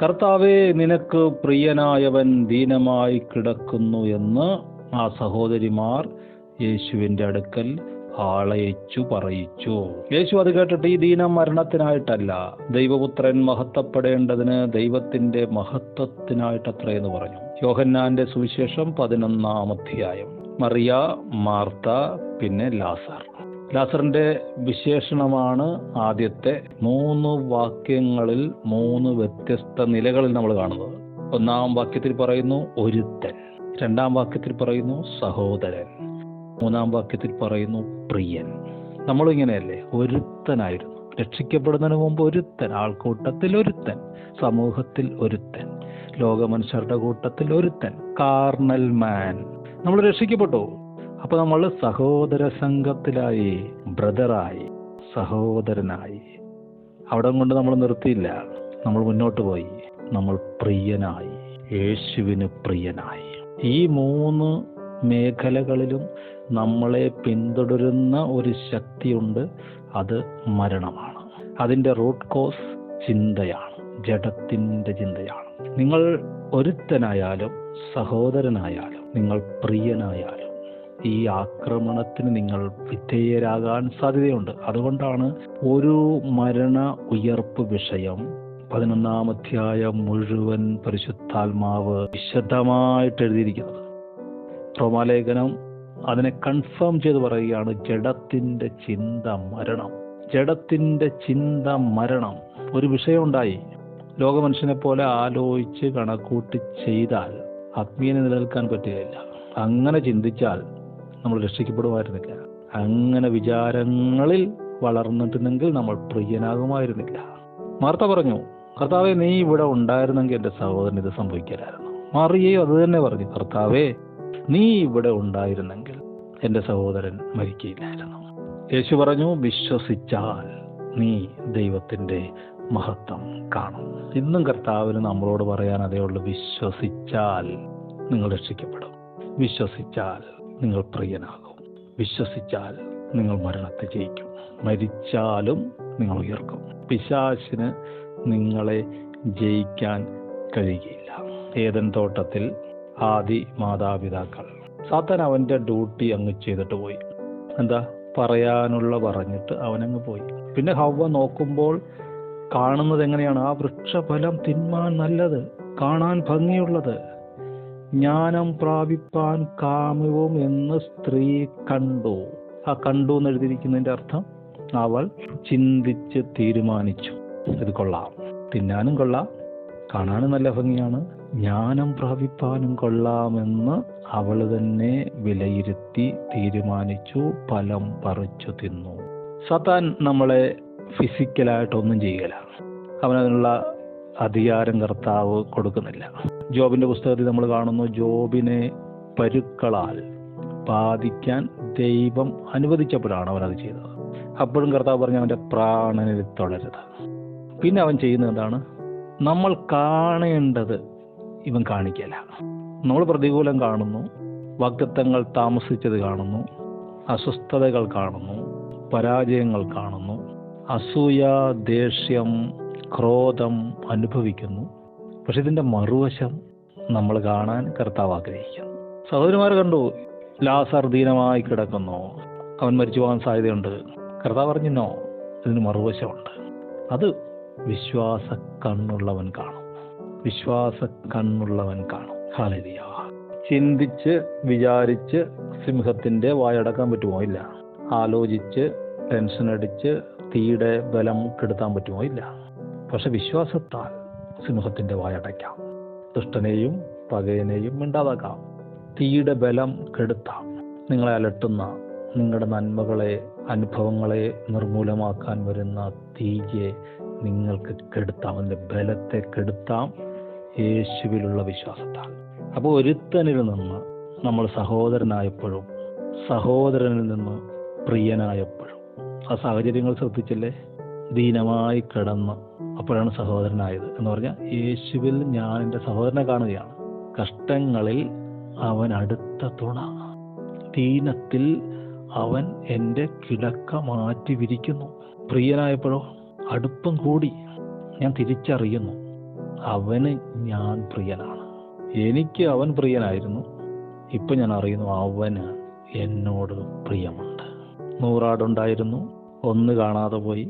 കർത്താവേ, നിനക്ക് പ്രിയനായവൻ ദീനമായി കിടക്കുന്നു എന്ന് ആ സഹോദരിമാർ യേശുവിൻ്റെ അടുക്കൽ ആളയച്ചു പറയിച്ചു. യേശു അത് കേട്ടിട്ട്, ഈ ദീനം മരണത്തിനായിട്ടല്ല, ദൈവപുത്രൻ മഹത്വപ്പെടേണ്ടതിന് ദൈവത്തിന്റെ മഹത്വത്തിനായിട്ടത്രേ എന്ന് പറഞ്ഞു. യോഹന്നാന്റെ സുവിശേഷം 11-ാം അധ്യായം. മറിയ, മാർത്ത, പിന്നെ ലാസർ. ലാസറിന്റെ വിശേഷണമാണ് ആദ്യത്തെ 3 വാക്യങ്ങളിൽ 3 വ്യത്യസ്ത നിലകളിൽ നമ്മൾ കാണുന്നത്. 1-ാം വാക്യത്തിൽ പറയുന്നു ഒരുത്തൻ, 2-ാം വാക്യത്തിൽ പറയുന്നു സഹോദരൻ, 3-ാം വാക്യത്തിൽ പറയുന്നു പ്രിയൻ. നമ്മളിങ്ങനെയല്ലേ, ഒരുത്തനായിരുന്നു. രക്ഷിക്കപ്പെടുന്നതിന് മുമ്പ് ഒരുത്തൻ, ആൾക്കൂട്ടത്തിൽ ഒരുത്തൻ, സമൂഹത്തിൽ ഒരുത്തൻ, ലോകമനുഷ്യരുടെ കൂട്ടത്തിൽ ഒരുത്തൻ, കാർണൽ മാൻ. നമ്മൾ രക്ഷിക്കപ്പെട്ടു. അപ്പൊ നമ്മൾ സഹോദര സംഘത്തിലായി, ബ്രദറായി, സഹോദരനായി. അവിടെ കൊണ്ട് നമ്മൾ നിർത്തിയില്ല, നമ്മൾ മുന്നോട്ട് പോയി. നമ്മൾ പ്രിയനായി, യേശുവിന് പ്രിയനായി. ഈ 3 മേഖലകളിലും നമ്മളെ പിന്തുടരുന്ന ഒരു ശക്തിയുണ്ട്. അത് മരണമാണ്. അതിൻ്റെ റൂട്ട് കോസ് ചിന്തയാണ്, ജഡത്തിൻ്റെ ചിന്തയാണ്. നിങ്ങൾ ഒരുത്തനായാലും സഹോദരനായാലും നിങ്ങൾ പ്രിയനായാലും ഈ ആക്രമണത്തിന് നിങ്ങൾ വിധേയരാകാൻ സാധ്യതയുണ്ട്. അതുകൊണ്ടാണ് ഒരു മരണ ഉയർപ്പ് വിഷയം 11-ാം അധ്യായം മുഴുവൻ പരിശുദ്ധാത്മാവ് വിശദമായിട്ട് എഴുതിയിരിക്കുന്നത്. റോമാലേഖനം അതിനെ കൺഫേം ചെയ്ത് പറയുകയാണ്, ജഡത്തിന്റെ ചിന്ത മരണം. ജഡത്തിന്റെ ചിന്ത മരണം. ഒരു വിഷയം ഉണ്ടായി, ലോകമനുഷ്യനെ പോലെ ആലോചിച്ച് കണക്കൂട്ടി ചെയ്താൽ ആത്മീയനെ നിലനിൽക്കാൻ പറ്റുകയില്ല. അങ്ങനെ ചിന്തിച്ചാൽ നമ്മൾ രക്ഷിക്കപ്പെടുമായിരുന്നില്ല. അങ്ങനെ വിചാരങ്ങളിൽ വളർന്നിട്ടുണ്ടെങ്കിൽ നമ്മൾ പ്രിയനാകുമായിരുന്നില്ല. മാർത്ത പറഞ്ഞു, കർത്താവേ, നീ ഇവിടെ ഉണ്ടായിരുന്നെങ്കിൽ എൻ്റെ സഹോദരൻ ഇത് സംഭവിക്കില്ലായിരുന്നു. മറിയയും അത് തന്നെ പറഞ്ഞു, കർത്താവേ, നീ ഇവിടെ ഉണ്ടായിരുന്നെങ്കിൽ എൻ്റെ സഹോദരൻ മരിക്കില്ലായിരുന്നു. യേശു പറഞ്ഞു, വിശ്വസിച്ചാൽ നീ ദൈവത്തിൻ്റെ മഹത്വം കാണും. ഇന്നും കർത്താവിന് നമ്മളോട് പറയാൻ അതേ ഉള്ളൂ, വിശ്വസിച്ചാൽ നിങ്ങൾ രക്ഷിക്കപ്പെടും, വിശ്വസിച്ചാൽ നിങ്ങൾ പ്രിയനാകും, വിശ്വസിച്ചാൽ നിങ്ങൾ മരണത്തെ ജയിക്കും, മരിച്ചാലും നിങ്ങൾ ഉയർക്കും. പിശാചിന് നിങ്ങളെ ജയിക്കാൻ കഴിയുകയില്ല. ഏദൻ തോട്ടത്തിൽ ആദി മാതാപിതാക്കൾ, സാത്താൻ അവൻ്റെ ഡ്യൂട്ടി അങ്ങ് ചെയ്തിട്ട് പോയി. എന്താ പറയാനുള്ള പറഞ്ഞിട്ട് അവനങ്ങ് പോയി. പിന്നെ ഹവ്വ നോക്കുമ്പോൾ കാണുന്നത് എങ്ങനെയാണ്? ആ വൃക്ഷഫലം തിന്മാൻ നല്ലത്, കാണാൻ ഭംഗിയുള്ളത്, ജ്ഞാനം പ്രാപിപ്പാൻ കാമ്യവും എന്ന് സ്ത്രീ കണ്ടു. ആ കണ്ടു എന്ന് എഴുതിയിരിക്കുന്നതിൻ്റെ അർത്ഥം അവൾ ചിന്തിച്ച് തീരുമാനിച്ചു, ഇത് കൊള്ളാം, തിന്നാനും കൊള്ളാം, കാണാനും നല്ല ഭംഗിയാണ്, ജ്ഞാനം പ്രാപിപ്പാനും കൊള്ളാമെന്ന് അവൾ തന്നെ വിലയിരുത്തി തീരുമാനിച്ചു, ഫലം പറിച്ചു തിന്നു. സാത്താൻ നമ്മളെ ഫിസിക്കലായിട്ടൊന്നും ചെയ്യുകയില്ല. അവനതിനുള്ള അധികാരം കർത്താവ് കൊടുക്കുന്നില്ല. ജോബിന്റെ പുസ്തകത്തിൽ നമ്മൾ കാണുന്നു, ജോബിനെ പരുക്കളാൽ ബാധിക്കാൻ ദൈവം അനുവദിച്ചപ്പോഴാണ് അവനത് ചെയ്തത്. അപ്പോഴും കർത്താവ് പറഞ്ഞു, അവൻ്റെ പ്രാണനിൽ തൊടരുത്. പിന്നെ അവൻ ചെയ്യുന്നത് എന്താണ്? നമ്മൾ കാണേണ്ടത് ഇവൻ കാണിക്കല. നമ്മൾ പ്രതികൂലം കാണുന്നു, വാഗ്ദത്തങ്ങൾ താമസിച്ചത് കാണുന്നു, അസ്വസ്ഥതകൾ കാണുന്നു, പരാജയങ്ങൾ കാണുന്നു, അസൂയ, ദേഷ്യം, ക്രോധം അനുഭവിക്കുന്നു. പക്ഷെ ഇതിൻ്റെ മറുവശം നമ്മൾ കാണാൻ കർത്താവ് ആഗ്രഹിക്കുന്നു. സഹോദരന്മാർ കണ്ടു, ലാസർ ദീനമായി കിടക്കുന്നു, അവൻ മരിച്ചു പോകാൻ സാധ്യതയുണ്ട്. കർത്താവ് പറഞ്ഞോ, ഇതിന് മറുവശമുണ്ട്. അത് വിശ്വാസ കണ്ണുള്ളവൻ കാണും, വിശ്വാസ കണ്ണുള്ളവൻ കാണും. ഹല്ലേലൂയ. ചിന്തിച്ച് വിചാരിച്ച് സിംഹത്തിന്റെ വായടക്കാൻ പറ്റുമോ? ഇല്ല. ആലോചിച്ച് ടെൻഷൻ അടിച്ച് തീയുടെ ബലം കെടുത്താൻ പറ്റുമോ? ഇല്ല. പക്ഷെ വിശ്വാസത്താൽ സിംഹത്തിന്റെ വായടയ്ക്കാം, ദുഷ്ടനെയും പകയനെയും മിണ്ടാതാക്കാം, തീയുടെ ബലം കെടുത്താം. നിങ്ങളെ അലട്ടുന്ന, നിങ്ങളുടെ നന്മകളെ, അനുഭവങ്ങളെ നിർമൂലമാക്കാൻ വരുന്ന തീയെ നിങ്ങൾക്ക് കെടുത്താം, അതിൻ്റെ ബലത്തെ കെടുത്താം യേശുവിലുള്ള വിശ്വാസത്താൽ. അപ്പോൾ ഒരുത്തനിൽ നിന്ന് നമ്മൾ സഹോദരനായപ്പോഴും സഹോദരനിൽ നിന്ന് പ്രിയനായപ്പോഴും, ആ സാഹചര്യങ്ങൾ ശ്രദ്ധിച്ചില്ലേ? ദീനമായി കിടന്ന് അപ്പോഴാണ് സഹോദരനായത് എന്ന് പറഞ്ഞാൽ, യേശുവിൽ ഞാൻ എൻ്റെ സഹോദരനെ കാണുകയാണ്. കഷ്ടങ്ങളിൽ അവൻ അടുത്ത തുണ, ദീനത്തിൽ അവൻ എൻ്റെ കിടക്ക മാറ്റി വിരിക്കുന്നു. പ്രിയനായപ്പോഴോ അടുപ്പം കൂടി. ഞാൻ തിരിച്ചറിയുന്നു അവന് ഞാൻ പ്രിയനാണ്. എനിക്ക് അവൻ പ്രിയനായിരുന്നു. ഇപ്പം ഞാൻ അറിയുന്നു അവന് എന്നോട് പ്രിയമുണ്ട്. 100 ആടുണ്ടായിരുന്നു, 1 കാണാതെ പോയി.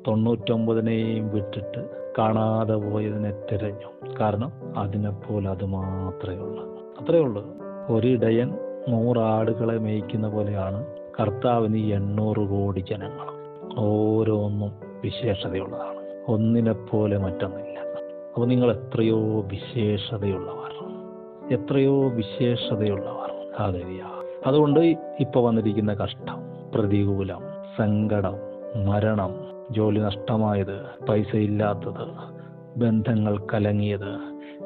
99 വിട്ടിട്ട് കാണാതെ പോയതിനെ തിരഞ്ഞു. കാരണം അതിനെപ്പോലെ അത് മാത്രമേ ഉള്ളൂ. അത്രയേ ഉള്ളൂ. ഒരിടയൻ 100 ആടുകളെ മേയ്ക്കുന്ന പോലെയാണ് കർത്താവിന് 800 കോടി ജനങ്ങൾ. ഓരോന്നും വിശേഷതയുള്ളതാണ്. ഒന്നിനെപ്പോലെ മറ്റൊന്നില്ല. അപ്പോൾ നിങ്ങൾ എത്രയോ വിശേഷതയുള്ളവർ. ഹല്ലേലൂയ. അതുകൊണ്ട് ഇപ്പോൾ വന്നിരിക്കുന്ന കഷ്ടം, പ്രതികൂലം, സങ്കടം, മരണം, ജോലി നഷ്ടമായത്, പൈസ ഇല്ലാത്തത്, ബന്ധങ്ങൾ കലങ്ങിയത്,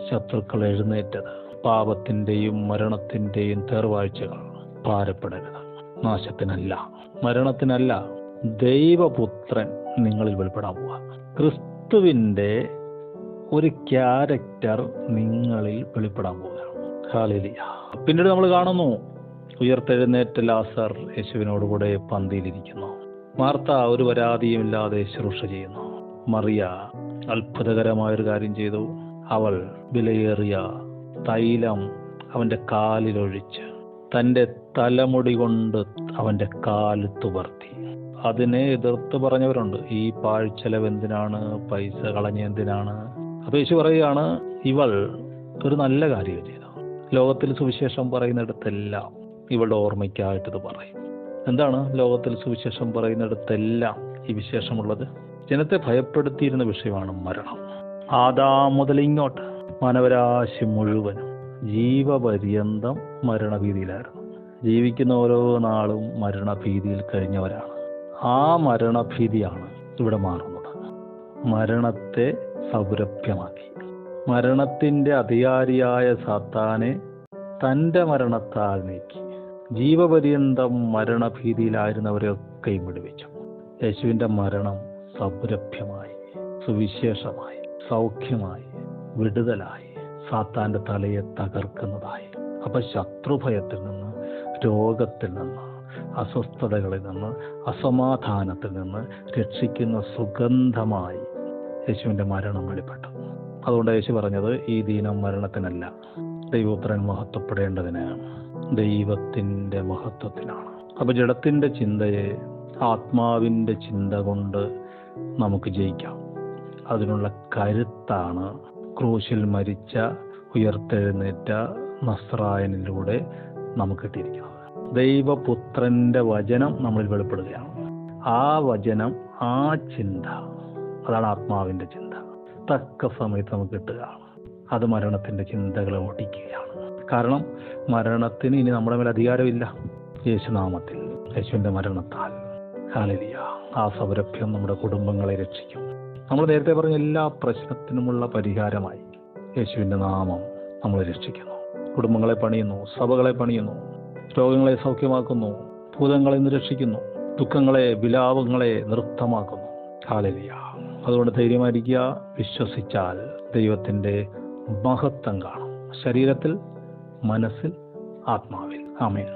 ശത്രുക്കൾ എഴുന്നേറ്റത്, പാപത്തിൻ്റെയും മരണത്തിൻ്റെയും തേർവാഴ്ചകൾ ഭാരപ്പെടരുത്. നാശത്തിനല്ല, മരണത്തിനല്ല, ദൈവപുത്രൻ നിങ്ങളിൽ വെളിപ്പെടാൻ പോവുക. ക്രിസ്തുവിൻ്റെ ഒരു ക്യാരക്ടർ നിങ്ങളിൽ വെളിപ്പെടാൻ പോവുകയാണ്. ഹല്ലേലൂയ. പിന്നീട് നമ്മൾ കാണുന്നു, ഉയർത്തെഴുന്നേറ്റ ലാസർ യേശുവിനോടുകൂടെ പന്തിയിലിരിക്കുന്നു. മാർത്ത ഒരു പരാതിയുമില്ലാതെ ശുശ്രൂഷ ചെയ്യുന്നു. മറിയ അത്ഭുതകരമായൊരു കാര്യം ചെയ്തു. അവൾ വിലയേറിയ തൈലം അവൻ്റെ കാലിലൊഴിച്ച് തൻ്റെ തലമുടി കൊണ്ട് അവൻ്റെ കാല് തുവർത്തി. അതിനെ എതിർത്ത് പറഞ്ഞവരുണ്ട്, ഈ പാഴ്ചെലവ് എന്തിനാണ്, പൈസ കളഞ്ഞ എന്തിനാണ്. അപ്പോൾ യേശു പറയുകയാണ്, ഇവൾ ഒരു നല്ല കാര്യം ചെയ്തു. ലോകത്തിൽ സുവിശേഷം പറയുന്നിടത്തെല്ലാം ഇവളുടെ ഓർമ്മയ്ക്കായിട്ട് ഇത് പറയും. എന്താണ് ലോകത്തിൽ സുവിശേഷം പറയുന്നിടത്തെല്ലാം ഈ വിശേഷമുള്ളത്? ജനത്തെ ഭയപ്പെടുത്തിയിരുന്ന വിഷയമാണ് മരണം. ആദാം മുതൽ ഇങ്ങോട്ട് മാനവരാശി മുഴുവനും ജീവപര്യന്തം മരണഭീതിയിലായിരുന്നു. ജീവിക്കുന്ന ഓരോ നാളും മരണഭീതിയിൽ കഴിഞ്ഞവരാണ്. ആ മരണഭീതിയാണ് ഇവിടെ മാറുന്നത്. മരണത്തെ സൗരഭ്യമാക്കി. മരണത്തിൻ്റെ അധികാരിയായ സാത്താനെ തൻ്റെ മരണത്താൽ നീക്കി ജീവപര്യന്തം മരണഭീതിയിലായിരുന്നവരെയൊക്കെയും വിടുവിച്ചു. യേശുവിൻ്റെ മരണം സൗരഭ്യമായി, സുവിശേഷമായി, സൗഖ്യമായി, വിടുതലായി, സാത്താൻ്റെ തലയെ തകർക്കുന്നതായി. അപ്പം ശത്രുഭയത്തിൽ നിന്ന്, രോഗത്തിൽ നിന്ന്, അസ്വസ്ഥതകളിൽ നിന്ന്, അസമാധാനത്തിൽ നിന്ന് രക്ഷിക്കുന്ന സുഗന്ധമായി യേശുവിൻ്റെ മരണം വെളിപ്പെട്ടു. അതുകൊണ്ട് യേശു പറഞ്ഞത്, ഈ ദീനം മരണത്തിനല്ല, ദൈവപുത്രൻ മഹത്വപ്പെടേണ്ടതിന്, ദൈവത്തിൻ്റെ മഹത്വത്തിനാണ്. അപ്പോൾ ജഡത്തിൻ്റെ ചിന്തയെ ആത്മാവിൻ്റെ ചിന്ത കൊണ്ട് നമുക്ക് ജയിക്കാം. അതിനുള്ള കരുത്താണ് ക്രൂശിൽ മരിച്ച ഉയർത്തെഴുന്നേറ്റ നസ്രായനിലൂടെ നമുക്ക് കിട്ടിയിരിക്കുന്നത്. ദൈവപുത്രൻ്റെ വചനം നമ്മളിൽ വെളിപ്പെടുകയാണ്. ആ വചനം, ആ ചിന്ത, അതാണ് ആത്മാവിൻ്റെ ചിന്ത. തക്ക സമയത്ത് നമുക്ക് കിട്ടുകയാണ്. അത് മരണത്തിൻ്റെ ചിന്തകളെ ഓടിക്കുകയാണ്. കാരണം മരണത്തിന് ഇനി നമ്മുടെ മേൽ അധികാരമില്ല. യേശുനാമത്തിൽ, യേശുവിൻ്റെ മരണത്താൽ. ഹല്ലേലൂയ. ആ സൗരഭ്യം നമ്മുടെ കുടുംബങ്ങളെ രക്ഷിക്കും. നമ്മൾ നേരത്തെ പറഞ്ഞ എല്ലാ പ്രശ്നത്തിനുമുള്ള പരിഹാരമായി യേശുവിൻ്റെ നാമം നമ്മളെ രക്ഷിക്കുന്നു. കുടുംബങ്ങളെ പണിയുന്നു, സഭകളെ പണിയുന്നു, രോഗങ്ങളെ സൗഖ്യമാക്കുന്നു, ഭൂതങ്ങളെ നിരക്ഷിക്കുന്നു, ദുഃഖങ്ങളെ, വിലാപങ്ങളെ നൃത്തമാക്കുന്നു. ഹല്ലേലൂയ. അതുകൊണ്ട് ധൈര്യമായിരിക്കുക. വിശ്വസിച്ചാൽ ദൈവത്തിൻ്റെ മഹത്വം കാണും. ശരീരത്തിൽ, മനസ്സിൽ, ആത്മാവിൽ. ആമേൻ.